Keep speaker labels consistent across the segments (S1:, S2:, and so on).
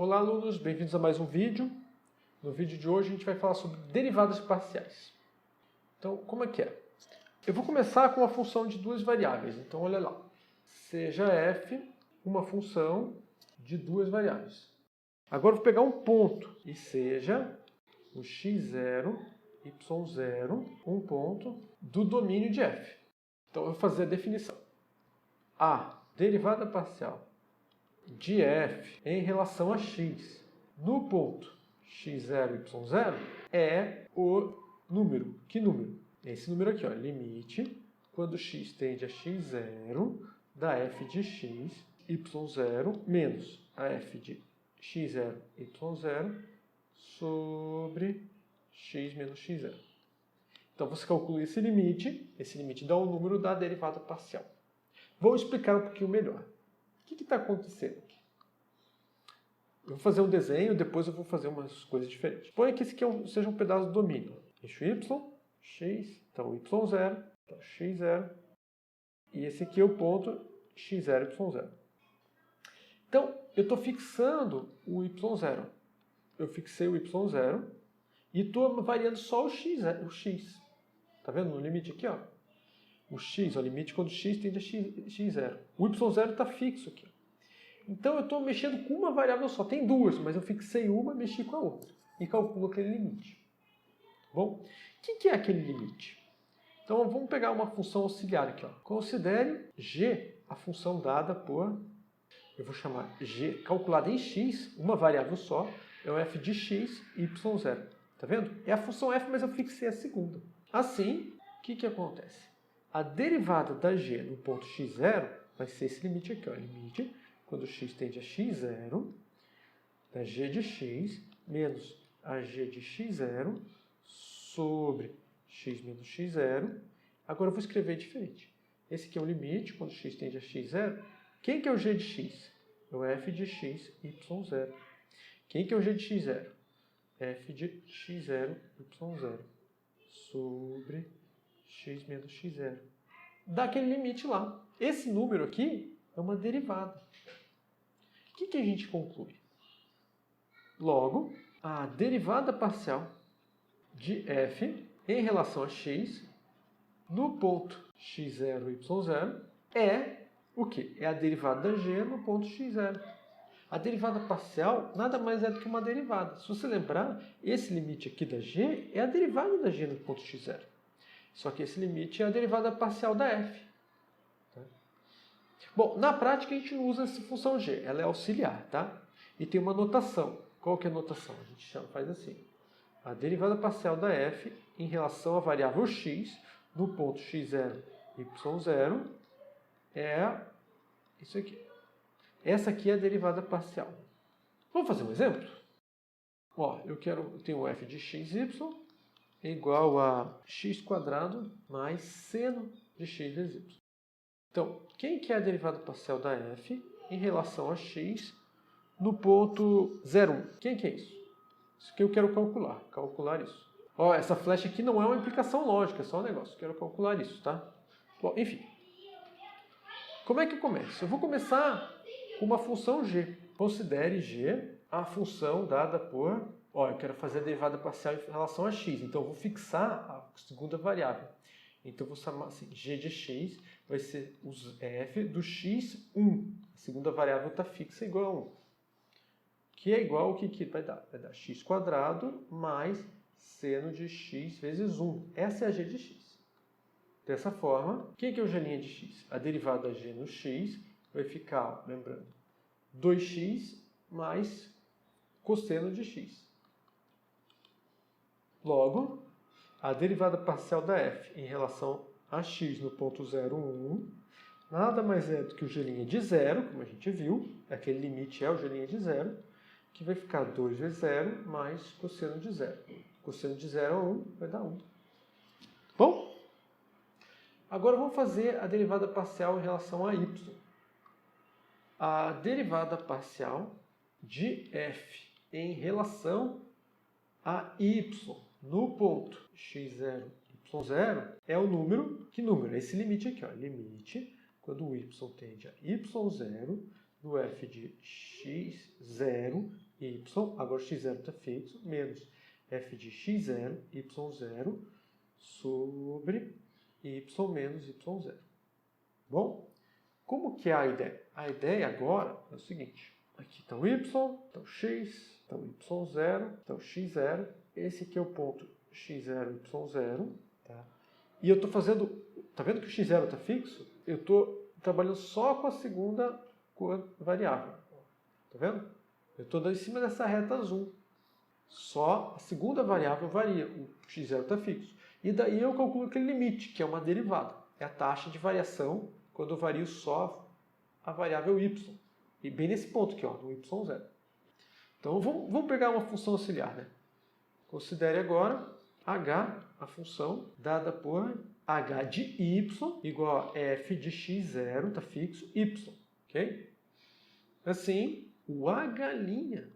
S1: Olá, alunos, bem-vindos a mais um vídeo. No vídeo de hoje a gente vai falar sobre derivadas parciais. Então, como é que é? Eu vou começar com uma função de duas variáveis. Então, olha lá. Seja f uma função de duas variáveis. Agora eu vou pegar um ponto e seja o x0, y0, um ponto do domínio de f. Então, eu vou fazer a definição. A derivada parcial de f em relação a x no ponto x0, y0 é o número. Que número? Esse número aqui, ó, limite quando x tende a x0 da f de x, y0 menos a f de x0, y0 sobre x menos x0. Então você calcula esse limite dá o número da derivada parcial. Vou explicar um pouquinho melhor. O que está acontecendo aqui? Eu vou fazer um desenho, depois eu vou fazer umas coisas diferentes. Suponha que esse aqui seja um pedaço do domínio. Eixo y, x, então y0, então x0. E esse aqui é o ponto x0, y0. Então, eu estou fixando o y0. Eu fixei o y0 e estou variando só o x. Está vendo no limite aqui? Ó? O x, o limite quando x tende a x0. O y0 está fixo aqui. Então eu estou mexendo com uma variável só. Tem duas, mas eu fixei uma, mexi com a outra. E calculo aquele limite. Bom, o que é aquele limite? Então vamos pegar uma função auxiliar aqui. Ó. Considere g a função dada por, eu vou chamar g calculada em x, uma variável só, é o f de x, y0. Tá vendo? É a função f, mas eu fixei a segunda. Assim, o que acontece? A derivada da g no ponto x0 vai ser esse limite aqui, ó, limite quando x tende a x0, da g de x menos a g de x0 sobre x menos x0. Agora eu vou escrever diferente. Esse aqui é o limite quando x tende a x0. Quem que é o g de x? É o f de x, y0. Quem que é o g de x0? F de x0, y0 sobre x menos x0. Dá aquele limite lá. Esse número aqui é uma derivada. O que a gente conclui? Logo, a derivada parcial de f em relação a x no ponto x0, y0 é o quê? É a derivada da g no ponto x0. A derivada parcial nada mais é do que uma derivada. Se você lembrar, esse limite aqui da g é a derivada da g no ponto x0. Só que esse limite é a derivada parcial da f. Bom, na prática a gente não usa essa função g, ela é auxiliar, tá? E tem uma notação. Qual que é a notação? A gente faz assim. A derivada parcial da f em relação à variável x no ponto x0, y0 é isso aqui. Essa aqui é a derivada parcial. Vamos fazer um exemplo? Ó, eu tenho f de xy igual a x² mais seno de x vezes y. Então, quem que é a derivada parcial da f em relação a x no ponto 0,1? Quem que é isso? Isso que eu quero calcular. Calcular isso. Ó, essa flecha aqui não é uma implicação lógica, é só um negócio. Quero calcular isso, tá? Bom, enfim. Como é que eu começo? Eu vou começar com uma função g. Considere g a função dada por... Ó, eu quero fazer a derivada parcial em relação a x. Então, eu vou fixar a segunda variável. Então, eu vou chamar assim, g de x vai ser f do x1. A segunda variável está fixa igual a 1. Que é igual ao que vai dar? Vai dar x² mais seno de x vezes 1. Essa é a g de x. Dessa forma, o que é o g' de x? A derivada da g no x vai ficar, lembrando, 2x mais cosseno de x. Logo, a derivada parcial da f em relação a x no ponto 0,1 nada mais é do que o g' de 0, como a gente viu, aquele limite é o g' de 0, que vai ficar 2 vezes 0 mais cosseno de 0. Cosseno de 0 a 1 vai dar 1. Bom? Agora vamos fazer a derivada parcial em relação a y. A derivada parcial de f em relação a y no ponto x0, y0 é o número... Que número? Esse limite aqui, ó. Limite quando o y tende a y0 do f de x0 y, agora o x0 está fixo, menos f de x0, y0, sobre y menos y0. Bom, como que é a ideia? A ideia agora é o seguinte. Aqui está o y, está o x, está o y0, está o x0. Esse aqui é o ponto x0, y0. Tá? E eu estou fazendo... Está vendo que o x0 está fixo? Eu estou trabalhando só com a segunda variável. Está vendo? Eu estou em cima dessa reta azul. Só a segunda variável varia. O x0 está fixo. E daí eu calculo aquele limite, que é uma derivada. É a taxa de variação quando eu vario só a variável y. E bem nesse ponto aqui, ó, no y0. Então vamos pegar uma função auxiliar, né? Considere agora h, a função dada por h de y igual a f de x0, está fixo, y. Ok? Assim, o h'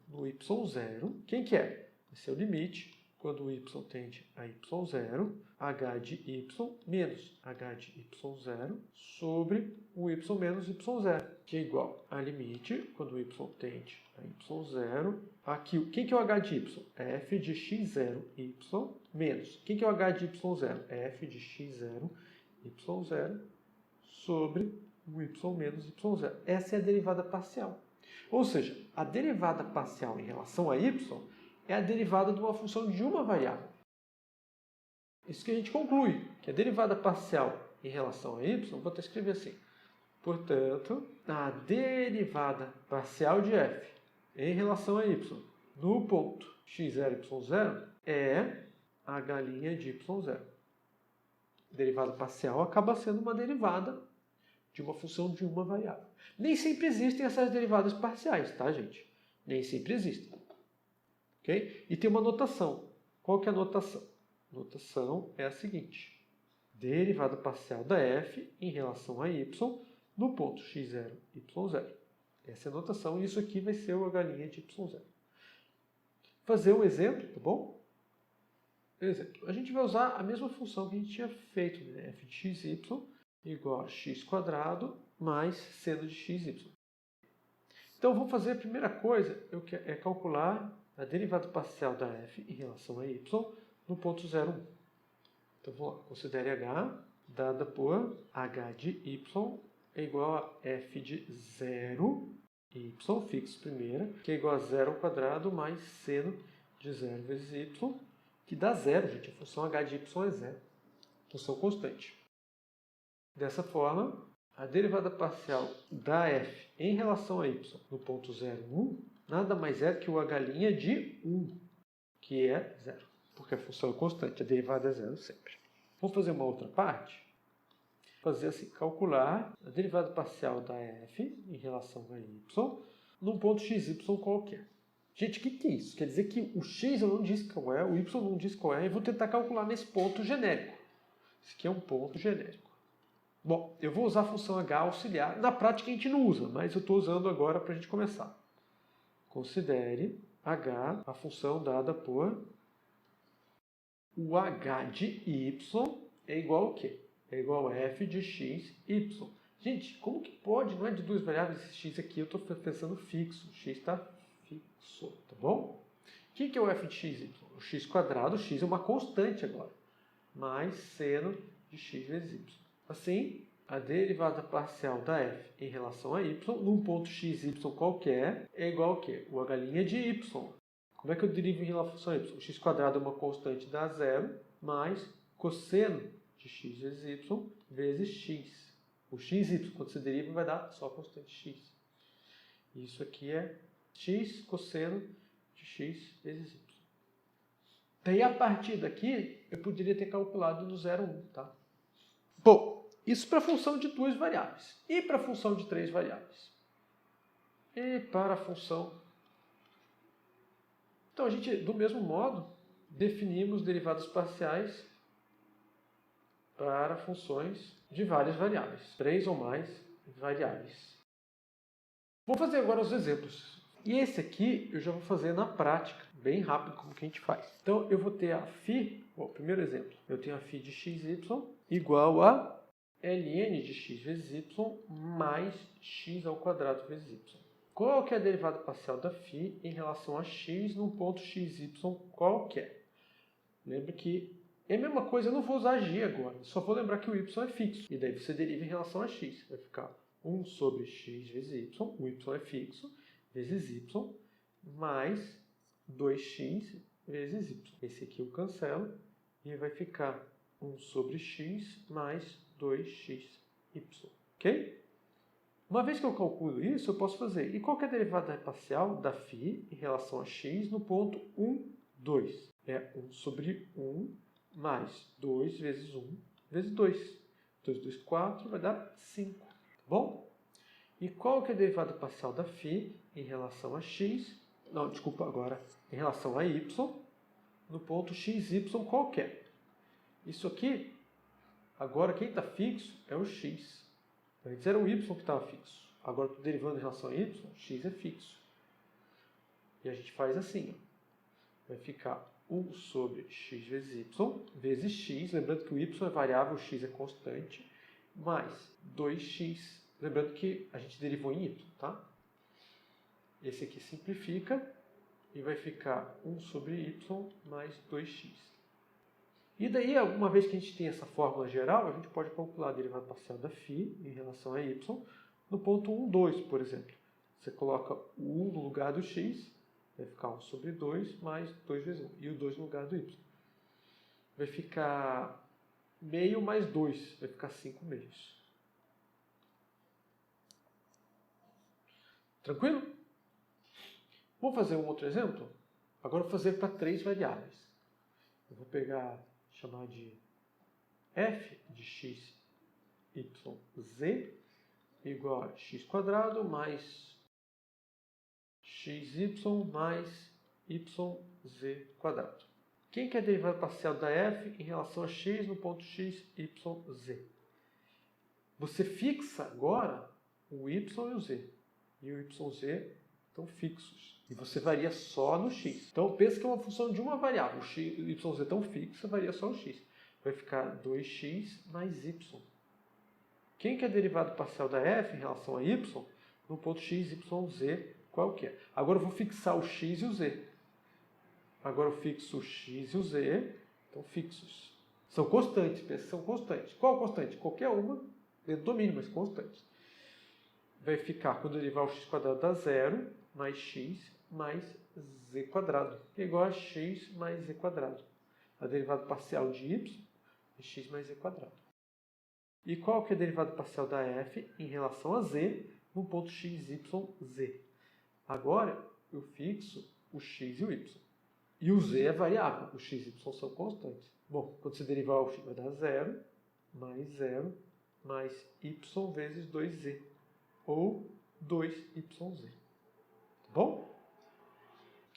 S1: no y0, quem que é? Esse é o limite. Quando o y tende a y0, h de y menos h de y0 sobre o y menos y0, que é igual a limite, quando o y tende a y0, aqui, quem que é o h de y? É f de x0, y, menos, quem que é o h de y0? É f de x0, y0, sobre o y menos y0. Essa é a derivada parcial. Ou seja, a derivada parcial em relação a y é a derivada de uma função de uma variável. Isso que a gente conclui, que a derivada parcial em relação a y, vou até escrever assim. Portanto, a derivada parcial de f em relação a y no ponto x0, y0 é h' de y0. Derivada parcial acaba sendo uma derivada de uma função de uma variável. Nem sempre existem essas derivadas parciais, tá, gente? Nem sempre existem. Okay? E tem uma notação. Qual que é a notação? A notação é a seguinte. Derivada parcial da f em relação a y no ponto x0, y0. Essa é a notação e isso aqui vai ser o h' de y0. Fazer um exemplo, tá bom? Exemplo. A gente vai usar a mesma função que a gente tinha feito, né? f de xy igual a x² mais seno de xy. Então, vamos fazer a primeira coisa, é calcular a derivada parcial da f em relação a y no ponto 0, 1. Então, vamos lá. Considere h dada por h de y é igual a f de 0, y fixo primeira, que é igual a 0² mais seno de 0 vezes y, que dá 0, gente. A função h de y é 0. Função constante. Dessa forma, a derivada parcial da f em relação a y no ponto 0, 1, nada mais é que o h' de 1, que é 0, porque a função é constante, a derivada é 0 sempre. Vamos fazer uma outra parte? Fazer assim, calcular a derivada parcial da f em relação a y num ponto xy qualquer. Gente, o que é isso? Quer dizer que o x eu não disse qual é, o y eu não disse qual é, e vou tentar calcular nesse ponto genérico. Esse aqui é um ponto genérico. Bom, eu vou usar a função h auxiliar. Na prática a gente não usa, mas eu estou usando agora para a gente começar. Considere h, a função dada por o h de y é igual ao quê? É igual a f de x, y. Gente, como que pode? Não é de duas variáveis esse x aqui, eu estou pensando fixo. O x está fixo, tá bom? O que é o f de x, y? O x², o x é uma constante agora, mais seno de x vezes y. Assim, a derivada parcial da f em relação a y, num ponto x, y qualquer, é igual ao quê? O h' de y. Como é que eu derivo em relação a y? O x² é uma constante, dá 0, mais cosseno de x vezes y, vezes x. O xy, quando você deriva, vai dar só a constante x. Isso aqui é x cosseno de x vezes y. Daí, a partir daqui, eu poderia ter calculado no 0, 1, tá? Bom, isso para a função de duas variáveis. E para a função de três variáveis? E para a função... Então, a gente, do mesmo modo, definimos derivadas parciais para funções de várias variáveis. 3 ou mais variáveis. Vou fazer agora os exemplos. E esse aqui eu já vou fazer na prática, bem rápido, como que a gente faz. Então, eu vou ter a φ, bom, primeiro exemplo, eu tenho a φ de xy igual a ln de x vezes y mais x² vezes y. Qual que é a derivada parcial da φ em relação a x num ponto xy qualquer? Lembra que é a mesma coisa, eu não vou usar g agora, só vou lembrar que o y é fixo. E daí você deriva em relação a x. Vai ficar 1 sobre x vezes y, o y é fixo, vezes y, mais 2x vezes y. Esse aqui eu cancelo e vai ficar 1 sobre x mais 2xy. Ok? Uma vez que eu calculo isso, eu posso fazer. E qual que é a derivada parcial da φ em relação a x no ponto 1, 2? É 1 sobre 1 mais 2 vezes 1 vezes 2. 2 vezes 4 vai dar 5. Tá bom? E qual que é a derivada parcial da φ em relação a x? Não, desculpa, agora em relação a y no ponto xy qualquer. Isso aqui, agora quem está fixo é o x. Antes era o y que estava fixo. Agora estou derivando em relação a y, x é fixo. E a gente faz assim. Ó. Vai ficar 1 sobre x vezes y, vezes x. Lembrando que o y é variável, o x é constante. Mais 2x. Lembrando que a gente derivou em y, tá? Esse aqui simplifica. E vai ficar 1 sobre y mais 2x. E daí, uma vez que a gente tem essa fórmula geral, a gente pode calcular a derivada parcial da φ em relação a y no ponto 1, 2, por exemplo. Você coloca o 1 no lugar do x, vai ficar 1 sobre 2 mais 2 vezes 1. E o 2 no lugar do y. Vai ficar meio mais 2, vai ficar 5 meios. Tranquilo? Vamos fazer um outro exemplo? Agora eu vou fazer para 3 variáveis. Eu vou chamar de f de x, y, z igual a x² mais xy mais yz². Quem que é a derivada parcial da f em relação a x no ponto x, y, z? Você fixa agora o y e o z. E o y e o z estão fixos. E você varia só no x. Então, pensa que é uma função de uma variável. O y e o z estão fixos, varia só o x. Vai ficar 2x mais y. Quem que é a derivada parcial da f em relação a y no ponto x, y, z qualquer? Agora eu vou fixar o x e o z. Agora eu fixo o x e o z, estão fixos. São constantes, pensa que são constantes. Qual constante? Qualquer uma, dentro do mínimo, mas constantes. Vai ficar, quando derivar o x² dá 0, mais x mais z², que é igual a x mais z². A derivada parcial de y é x mais z². E qual que é a derivada parcial da f em relação a z no ponto x, y, z? Agora eu fixo o x e o y. E o z é variável, o x e o y são constantes. Bom, quando você derivar o x vai dar 0 mais y vezes 2z. Ou 2yz. Tá bom?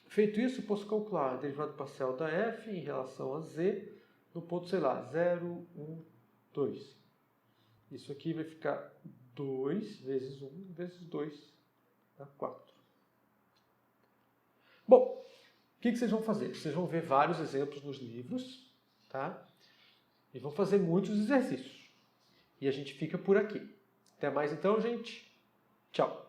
S1: Feito isso, eu posso calcular a derivada parcial da f em relação a z no ponto, sei lá, 0, 1, 2. Isso aqui vai ficar 2 vezes 1 vezes 2, dá 4. Bom, o que vocês vão fazer? Vocês vão ver vários exemplos nos livros, tá? E vão fazer muitos exercícios. E a gente fica por aqui. Até mais então, gente. Tchau.